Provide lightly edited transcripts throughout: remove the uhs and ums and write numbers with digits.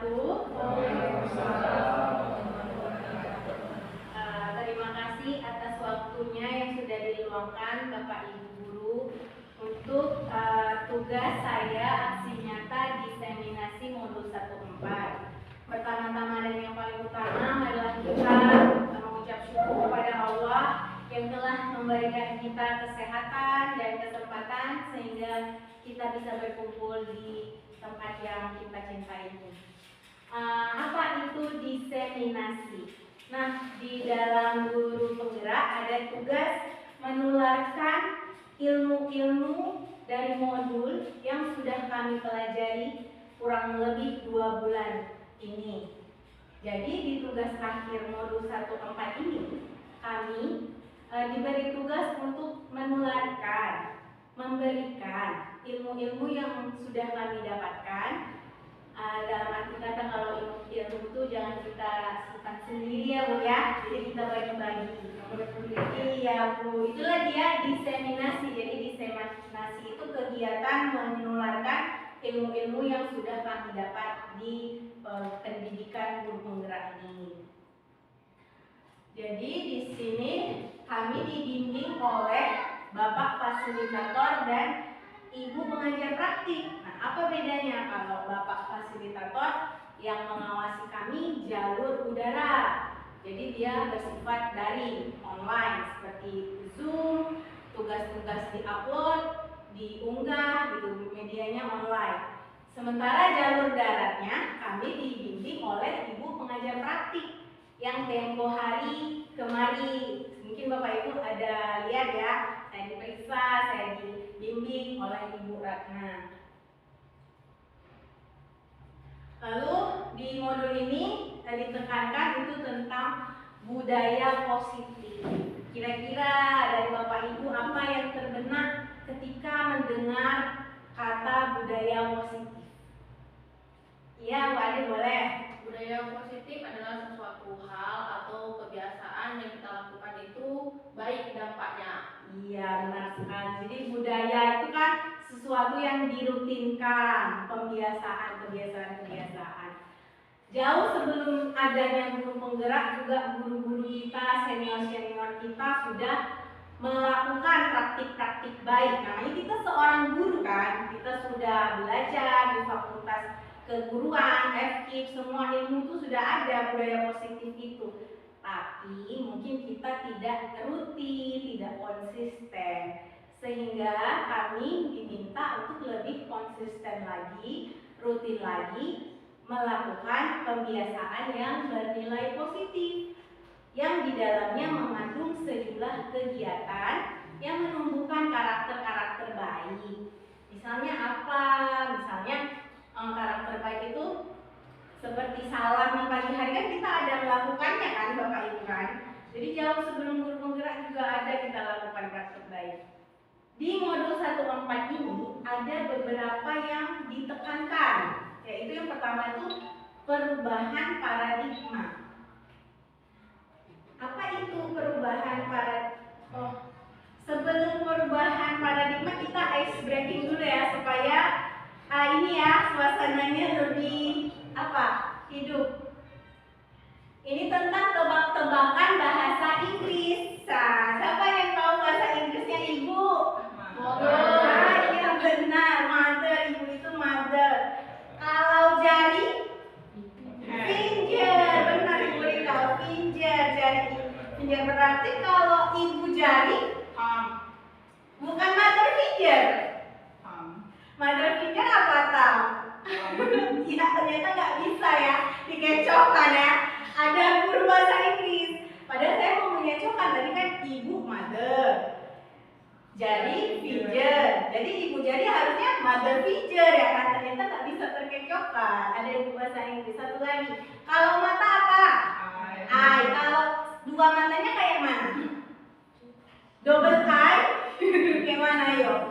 wabarakatuh. Terima kasih atas waktunya yang sudah diluangkan Bapak Ibu Guru untuk tugas saya aksi nyata diseminasi modul 14. Pertama-tama dan yang paling utama adalah kita mengucap syukur kepada Allah yang telah memberikan kita kesehatan dan kesempatan sehingga kita bisa berkumpul di tempat yang kita cintai ini. Apa itu diseminasi? Nah, di dalam guru penggerak ada tugas menularkan ilmu-ilmu dari modul yang sudah kami pelajari kurang lebih 2 bulan ini. Jadi di tugas akhir modul 14 ini kami diberi tugas untuk menularkan, memberikan ilmu-ilmu yang sudah kami dapatkan. Dalam arti kata kalau ilmu itu jangan kita simpan sendiri ya Bu ya, jadi kita bagi-bagi. Iya Bu, itulah dia diseminasi. Jadi diseminasi itu kegiatan menularkan ilmu-ilmu yang sudah kami dapat di pendidikan guru penggerak ini. Jadi di sini kami dibimbing oleh Bapak Fasilitator dan Ibu pengajar praktik. Nah, apa bedanya kalau Bapak Fasilitator yang mengawasi kami jalur udara? Jadi dia bersifat daring, online seperti Zoom, tugas-tugas diupload, diunggah, gitu, medianya online. Sementara jalur daratnya kami dibimbing oleh Ibu pengajar praktik yang tempo hari kemari. Mungkin Bapak Ibu ada lihat ya, saya diperiksa, saya dibimbing oleh Ibu Ratna. Lalu di modul ini ditekankan itu tentang budaya positif. Kira-kira dari Bapak Ibu apa yang terbenak ketika mendengar kata budaya positif? Iya, Bu Ade boleh. Budaya positif adalah sesuatu hal atau kebiasaan yang kita lakukan itu baik dampaknya. Iya, benar sekali. Jadi budaya itu kan sesuatu yang dirutinkan, kebiasaan. Jauh sebelum adanya guru penggerak juga guru-guru kita, senior-senior kita sudah melakukan praktik-praktik baik. Namanya kita seorang guru kan, kita sudah belajar di fakultas keguruan, FKIP, semua ilmu itu sudah ada budaya positif itu. Tapi mungkin kita tidak rutin, tidak konsisten, sehingga kami diminta untuk lebih konsisten lagi, rutin lagi, melakukan kebiasaan yang bernilai positif, yang di dalamnya mengandung sejumlah kegiatan yang menumbuhkan karakter-karakter baik. Misalnya apa? Misalnya karakter baik itu seperti salam di pagi hari kan kita ada melakukannya kan Bapak Ibu kan. Jadi jauh sebelum guru penggerak juga ada kita lakukan praktek baik. Di modul 14 ini ada beberapa yang ditekankan, yaitu yang pertama itu perubahan paradigma. Apa itu perubahan paradigma? Sebelum perubahan paradigma kita ice breaking dulu ya supaya ini ya suasananya lebih hidup. Ini tentang tebak-tebakan bahasa Inggris. Nah, siapa yang tahu bahasa Inggrisnya Ibu? Nah, iya benar, mother. Ibu itu mother. Kalau jari? Finger. Benar Ibu Rika, finger, jari. Finger berarti kalau ibu jari? Bukan mother finger. Mother finger apa tahu? Ya ternyata nggak bisa ya, dikecokkan ya. Ada guru bahasa Inggris. Padahal saya mau mengecokkan tadi kan ibu mother, jari finger. Jadi ibu jari harusnya mother finger ya kan? Ternyata nggak bisa terkecokkan. Ada ibu bahasa Inggris. Satu lagi. Kalau mata apa? Eye. Kalau dua matanya kayak mana? Double eye? Kayak mana yuk?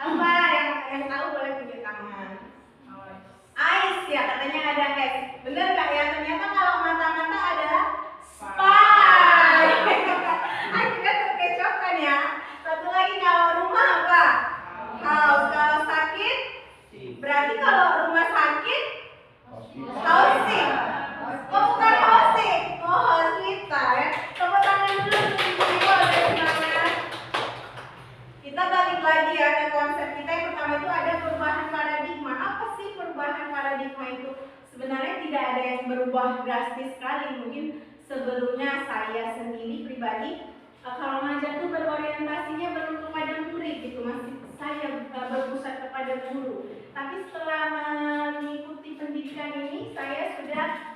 Apa yang tahu boleh tunjuk tangan. Eyes ya katanya ada S. Bener nggak ya? Ternyata kalau mata-mata adalah spy. Akhirnya terkecokkan ya. Satu lagi kalau rumah apa? House. Kalau sakit berarti kalau rumah sakit perubahan paradigma. Apa sih perubahan paradigma itu? Sebenarnya tidak ada yang berubah drastis sekali. Mungkin sebelumnya saya sendiri pribadi kalau ngajar tuh berorientasinya belum kepada murid gitu, masih saya berpusat kepada guru. Tapi setelah mengikuti pendidikan ini, saya sudah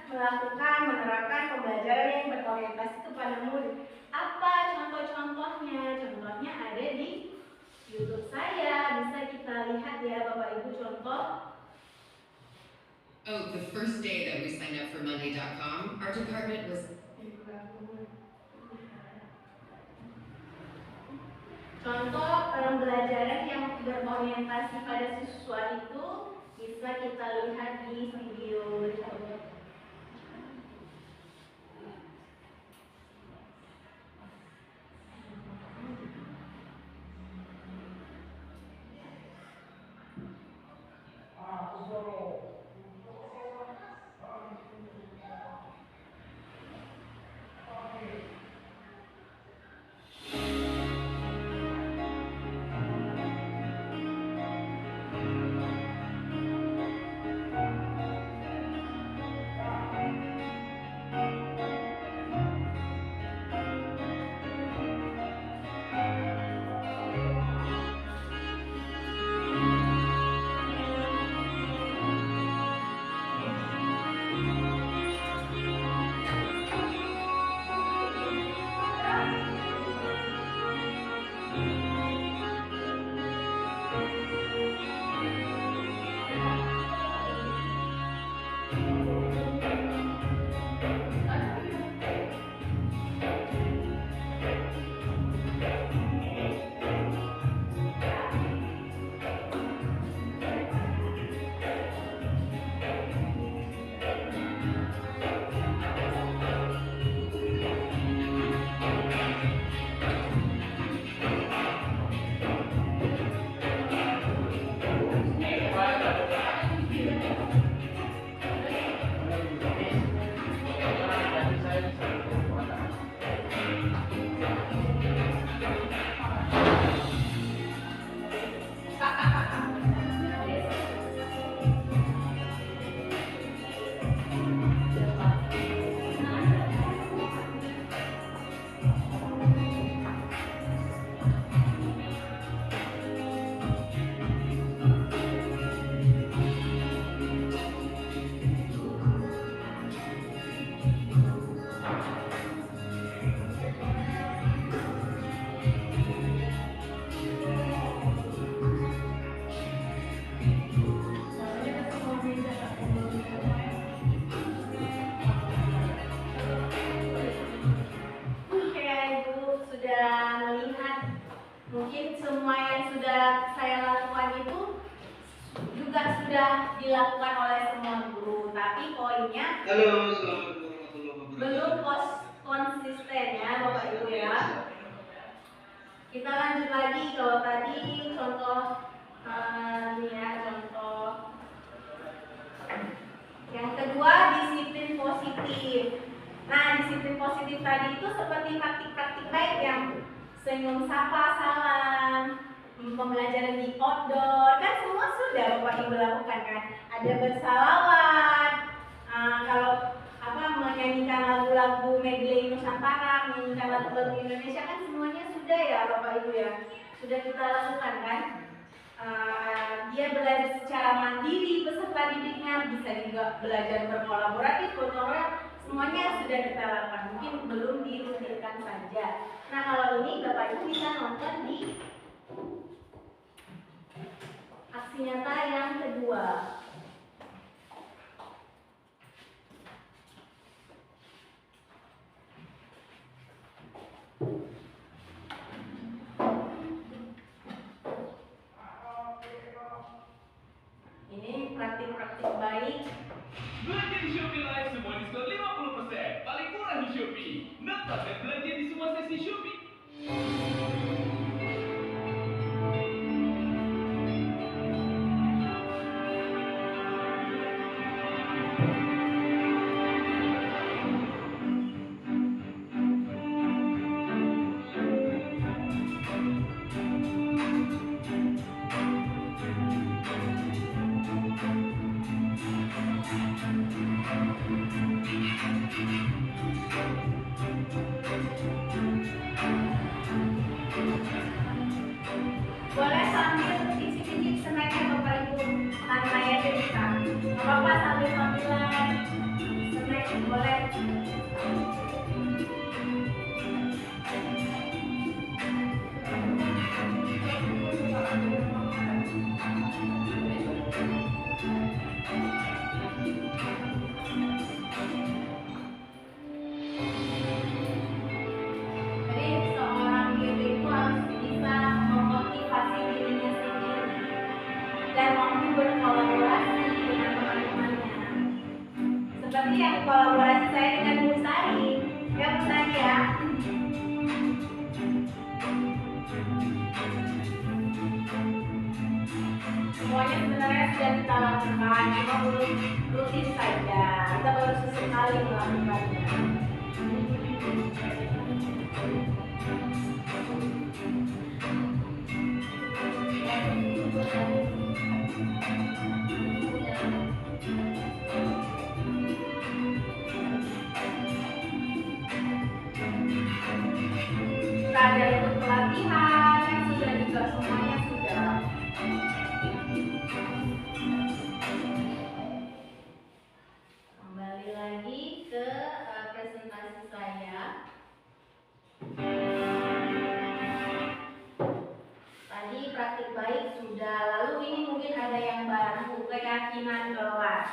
menerapkan pembelajaran yang berorientasi kepada murid. Apa contoh-contohnya? Contohnya ada di YouTube saya, bisa kita lihat ya Bapak Ibu contoh. Oh, the first day that we signed up for Monday.com, our department was... Contoh pembelajaran yang berorientasi pada siswa itu bisa kita lihat di video berikut. Mungkin semua yang sudah saya lakukan itu juga sudah dilakukan oleh semua guru, tapi poinnya belum konsisten ya Bapak Ibu ya. Kita lanjut lagi. Kalau tadi contoh ini ya, contoh yang kedua, disiplin positif. Nah, disiplin positif tadi itu seperti praktik-praktik baik yang senyum sapa, salam, pembelajaran di outdoor, kan semua sudah Bapak Ibu lakukan kan. Ada bersalawat, kalau menyanyikan lagu-lagu medley Nusantara, menyanyikan lagu-lagu Indonesia, kan semuanya sudah ya Bapak Ibu ya, sudah kita lakukan kan. Dia belajar secara mandiri beserta didiknya, bisa juga belajar berkolaboratif, semuanya sudah kita lakukan, mungkin belum dirutinkan saja. Nah, kalau ini Bapak Ibu bisa nonton di aksi nyata yang kedua. Ini praktik-praktik baik. Belanja di Shopee Live semua diskon 50%. Paling murah di Shopee. Nonton dan belanja di semua sesi Shopee. yang kolaborasi saya dengan Bu Sari. Ya Bu Sari ya. Semuanya sebenarnya sudah kita lakukan, cuma belum rutin saja. Kita baru sesekali melakukannya. Kita ada ikut pelatihan, yang sudah juga semuanya sudah. Kembali lagi ke presentasi saya. Tadi praktik baik sudah, lalu ini mungkin ada yang baru, keyakinan kelas.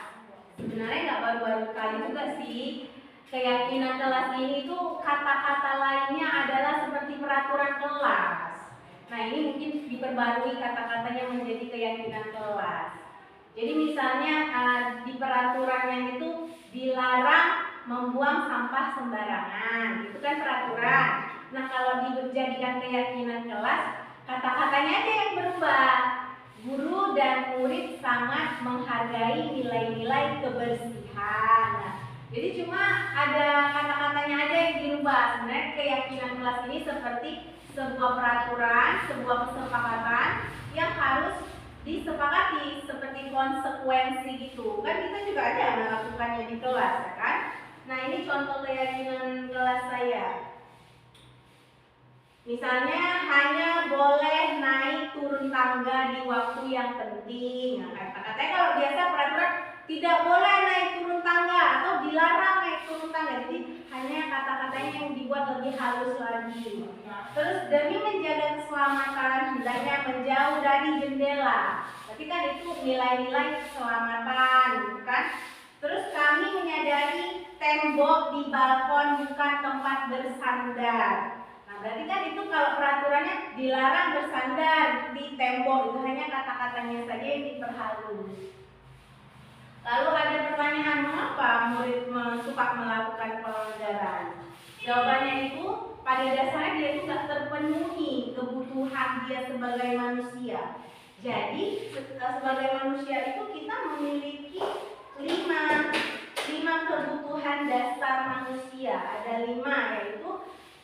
Sebenarnya nggak baru-baru kali juga sih. Keyakinan kelas ini tuh kata-kata lainnya adalah seperti peraturan kelas. Nah ini mungkin diperbarui kata-katanya menjadi keyakinan kelas. Jadi misalnya di peraturannya itu dilarang membuang sampah sembarangan, itu kan peraturan. Nah kalau dijadikan keyakinan kelas, kata-katanya aja yang berubah. Guru dan murid sangat menghargai nilai-nilai kebersihan. Nah, jadi cuma ada kata-katanya aja yang dirubah. Sebenarnya keyakinan kelas ini seperti sebuah peraturan, sebuah kesepakatan yang harus disepakati, seperti konsekuensi gitu. Kan kita juga ada melakukannya di kelas, ya kan? Nah ini contoh keyakinan kelas saya. Misalnya hanya boleh naik turun tangga di waktu yang penting. Nah, kata-katanya kalau biasa peraturan tidak boleh naik turun tangga atau dilarang naik turun tangga. Jadi hanya kata-katanya yang dibuat lebih halus lagi. Terus demi menjaga keselamatan hendaknya menjauh dari jendela. Tapi kan itu nilai-nilai keselamatan, gitu kan? Terus kami menyadari tembok di balkon bukan tempat bersandar. Berarti kan itu kalau peraturannya dilarang bersandar di tembok, itu hanya kata-katanya saja yang diperhalus. Lalu ada pertanyaan, mengapa murid suka melakukan pelanggaran? Jawabannya itu pada dasarnya dia itu tidak terpenuhi kebutuhan dia sebagai manusia. Jadi sebagai manusia itu kita memiliki lima kebutuhan dasar manusia. Ada 5, yaitu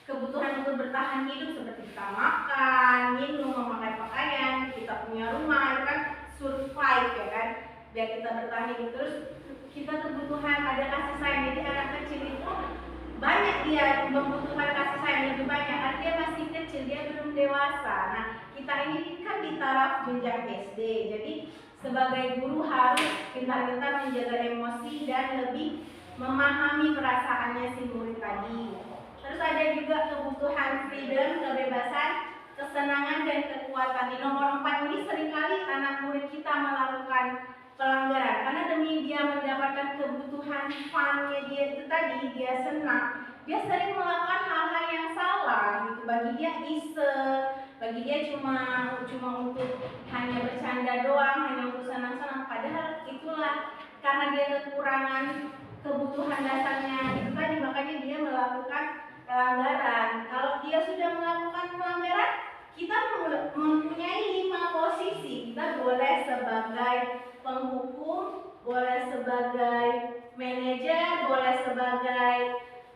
kebutuhan untuk bertahan hidup seperti kita makan, minum, memakai pakaian, kita punya rumah, itu kan survive ya kan, biar kita bertahan hidup. Terus kita kebutuhan ada kasih sayang. Jadi anak kecil itu banyak dia membutuhkan kasih sayang lebih banyak. Artinya masih kecil, dia belum dewasa. Nah kita ini kan di taraf jenjang SD. Jadi sebagai guru harus pintar-pintar menjaga emosi dan lebih memahami perasaannya si murid tadi. Terus ada juga kebutuhan freedom, kebebasan, kesenangan, dan kekuatan. Di nomor 4 ini seringkali anak murid kita melakukan pelanggaran. Karena demi dia mendapatkan kebutuhan fun-nya dia itu tadi, dia senang, dia sering melakukan hal-hal yang salah gitu. Bagi dia iseng, bagi dia cuma untuk hanya bercanda doang, hanya untuk senang-senang. Padahal itulah karena dia kekurangan kebutuhan dasarnya itu tadi, makanya dia melakukan pelanggaran. Kalau dia sudah melakukan pelanggaran, kita mempunyai 5 posisi. Kita boleh sebagai penghukum, boleh sebagai manajer, boleh sebagai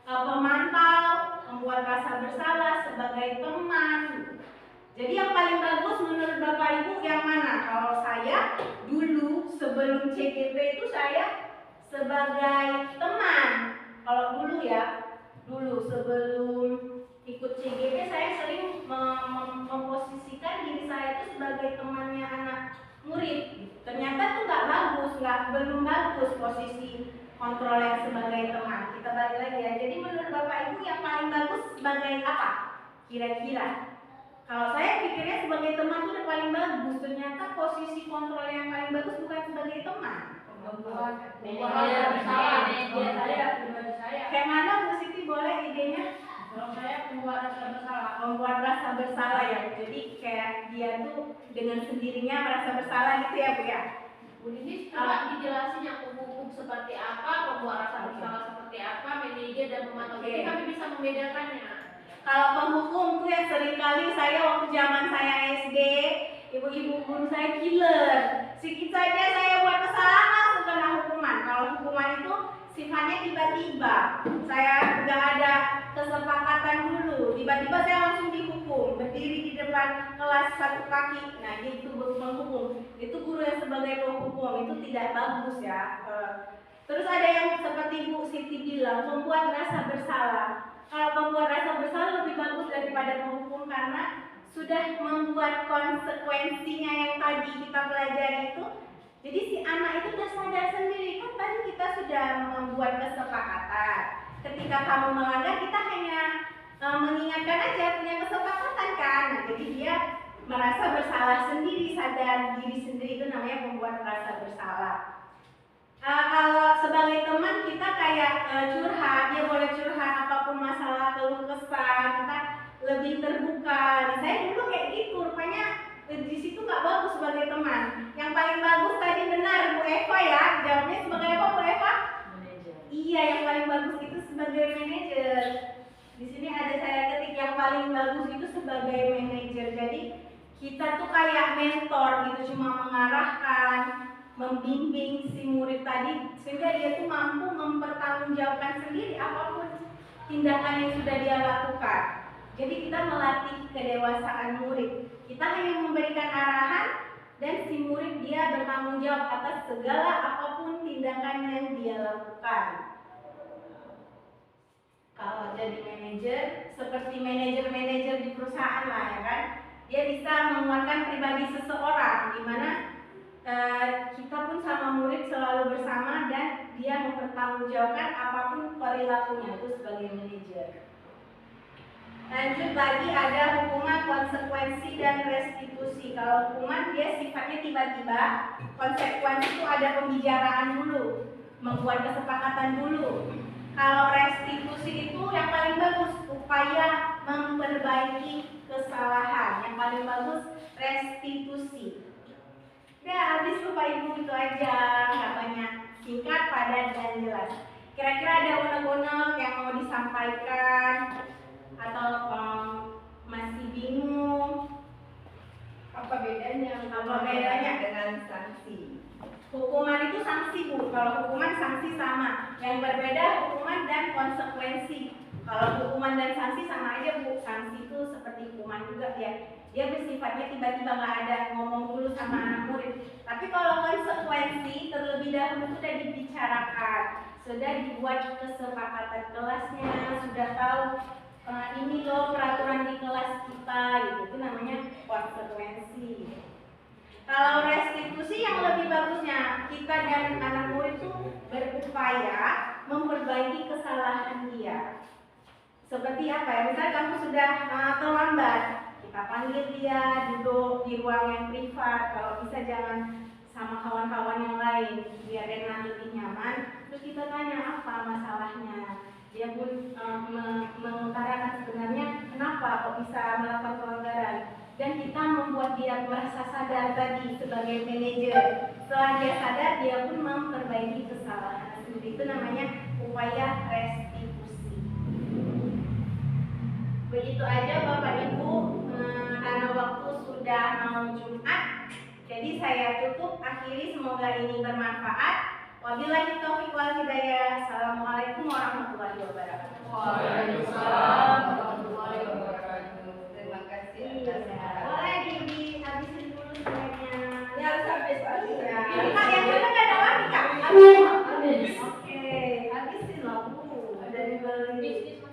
pemantau, membuat rasa bersalah, sebagai teman. Jadi yang paling bagus menurut Bapak Ibu yang mana? Kalau saya dulu sebelum CGP itu saya sebagai teman. Kalau dulu ya, dulu sebelum ikut CGP saya sering memposisikan diri saya itu sebagai temannya anak murid. Ternyata itu belum bagus posisi kontrol yang sebagai teman. Kita balik lagi ya. Jadi menurut Bapak Ibu yang paling bagus sebagai apa? Kira-kira? Kalau saya pikirnya sebagai teman itu udah paling bagus. Ternyata posisi kontrol yang paling bagus bukan sebagai teman. Kayak mana Bu Siti, boleh idenya? Kalau saya membuat rasa bersalah. Membuat rasa bersalah ya. Jadi kayak dia tuh dengan sendirinya merasa bersalah gitu ya Bu ya. Bu ini coba dijelasin yang hukum seperti apa membuat rasa bersalah. tidak memantau. Oke. Jadi kami bisa membedakannya. Kalau penghukum tuh yang seringkali saya waktu zaman saya SD, ibu-ibu guru saya killer. Sedikit saja saya buat kesalahan langsung kena hukuman. Kalau hukuman itu sifatnya tiba-tiba. Saya nggak ada kesepakatan dulu. Tiba-tiba saya langsung dihukum, berdiri di depan kelas satu kaki. Nah, itu penghukum. Itu guru yang sebagai penghukum itu tidak bagus ya. Terus ada yang seperti Bu Siti bilang, membuat rasa bersalah. Kalau membuat rasa bersalah lebih bagus daripada menghukum karena sudah membuat konsekuensinya yang tadi kita pelajari itu. Jadi si anak itu sudah sadar sendiri, kan tadi kita sudah membuat kesepakatan. Ketika kamu melanggar, kita hanya mengingatkan aja, punya kesepakatan kan. Nah, jadi dia merasa bersalah sendiri, sadar diri sendiri, itu namanya membuat rasa bersalah. Kalau sebagai teman kita kayak curhat, dia boleh curhat apapun masalah keluh kesah, kita lebih terbuka. Nah, saya dulu kayak gitu, rupanya di situ nggak bagus sebagai teman. Yang paling bagus tadi benar Bu Eva ya, jawabnya sebagai apa Bu Eva? Manajer. Iya, yang paling bagus itu sebagai manajer. Di sini ada saya ketik yang paling bagus itu sebagai manajer. Jadi kita tuh kayak mentor gitu, cuma mengarahkan, membimbing si murid tadi sehingga dia tuh mampu mempertanggungjawabkan sendiri apapun tindakan yang sudah dia lakukan. Jadi kita melatih kedewasaan murid. Kita hanya memberikan arahan dan si murid dia bertanggung jawab atas segala apapun tindakan yang dia lakukan. Kalau jadi manajer, seperti manajer-manajer di perusahaan lah ya kan, dia bisa menguatkan pribadi seseorang, di mana kita pun sama murid selalu bersama dan dia mempertanggungjawabkan apapun perilakunya, itu sebagai manajer. Lanjut lagi ada hukuman, konsekuensi, dan restitusi. Kalau hukuman dia sifatnya tiba-tiba, konsekuensi itu ada pembicaraan dulu, membuat kesepakatan dulu. Kalau restitusi itu yang paling bagus, upaya memperbaiki kesalahan. Yang paling bagus restitusi. Ya, habis Bapak Ibu itu aja, nggak banyak, singkat, padat, dan jelas. Kira-kira ada unek-unek yang mau disampaikan atau masih bingung? Apa bedanya dengan sanksi? Hukuman itu sanksi Bu. Kalau hukuman sanksi sama. Yang berbeda hukuman dan konsekuensi. Kalau hukuman dan sanksi sama aja Bu. Sanksi itu seperti hukuman juga ya. Dia bersifatnya tiba-tiba nggak ada ngomong dulu sama anak murid. Tapi kalau konsekuensi terlebih dahulu sudah dibicarakan, sudah dibuat kesepakatan kelasnya, sudah tahu ini loh peraturan di kelas kita, gitu. Itu namanya konsekuensi. Kalau restitusi yang lebih bagusnya kita dan anak murid itu berupaya memperbaiki kesalahan dia. Seperti apa ya? Misalnya kamu sudah terlambat, kita panggil dia duduk di ruang yang privat. Kalau bisa jangan sama kawan-kawan yang lain, biar Rena lebih nyaman. Terus kita tanya apa masalahnya. Dia pun mengutarakan sebenarnya kenapa kok bisa melakukan pelanggaran. Dan kita membuat dia merasa sadar tadi sebagai manajer. Setelah dia sadar, dia pun memperbaiki kesalahan. Itu namanya upaya restitusi. Begitu aja Bapak Ibu, karena waktu sudah mau Jumat, jadi saya tutup, akhiri, semoga ini bermanfaat. Wabillahi taufiq wal hidayah. Assalamualaikum warahmatullahi wabarakatuh. Waalaikumsalam warahmatullahi wabarakatuh. Terima kasih atas Boleh dihabisin dulu semuanya. Ya, harus habis Pak. Ya. Kak, yang mana nggak ada lagi Kak? Habis. Oke, habisin loh Bu. Ada dibeli.